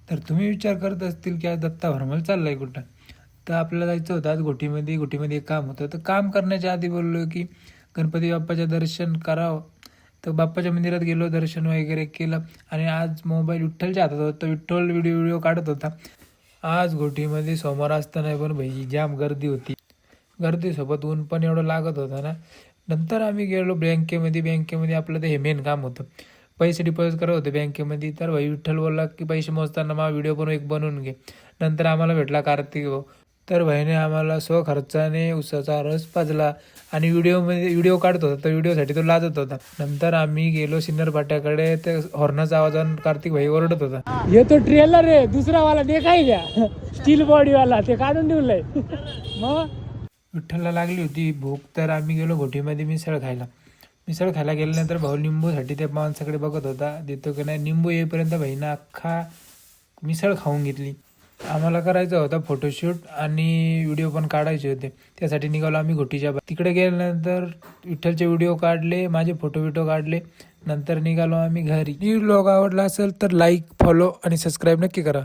तर तुम्ही विचार करत असतील की आज दत्ता भ्रमल चाललाय कुठं. तर आपल्याला जायचं होतं आज घोटीमध्ये एक काम होतं. तर काम करण्याच्या आधी बोललो की गणपती बाप्पाचं दर्शन करावं. तर बाप्पाच्या मंदिरात गेलो, दर्शन वगैरे केलं आणि आज मोबाईल विठ्ठलच्या हातात होता. विठ्ठल व्हिडिओ काढत होता. आज घोटीमध्ये सोमवार असताना पण भाई जाम गर्दी होती. गर्दीसोबत ऊन पण एवढं लागत होतं ना. नंतर आम्ही गेलो बँकेमध्ये आपलं ते हे मेन काम होतं. पैसे डिपॉझिट करत होते बँकेमध्ये. तर भाई विठ्ठल बोलला की पैसे मोजताना मला व्हिडिओ पण एक बनवून घे. नंतर आम्हाला भेटला कार्तिक भाऊ. तर भाईने आम्हाला स्वखर्चाने उसाचा रस पाजला आणि व्हिडिओ काढत होता. तर व्हिडिओसाठी तो लाजत होता. नंतर आम्ही गेलो सिन्नर फाट्याकडे. ते हॉर्नाचा आवाजानं कार्तिक भाई ओरडत होता, ये तो ट्रेलर आहे दुसरा वाला देखाय द्या स्टील बॉडी वाला ते काढून ठेवलंय मग. विठ्ठलला लागली होती भूक. तर आम्ही गेलो घोटीमध्ये मिसळ खायला गेल्यानंतर भाऊ निंबूसाठी त्या माणसाकडे बघत होता, देतो की नाही. निंबू येईपर्यंत भाईनं अख्खा मिसळ खाऊन घेतली. आम्हाला करायचा होता फोटोशूट आणि व्हिडिओ पण काढायचे होते. त्यासाठी निघालो आम्ही घोटीच्या तिकडे गेल्यानंतर विठ्ठलचे व्हिडिओ काढले, माझे फोटो काढले. नंतर निघालो आम्ही घरी. व्लॉग आवडला असेल तर लाईक, फॉलो आणि सबस्क्राईब नक्की करा.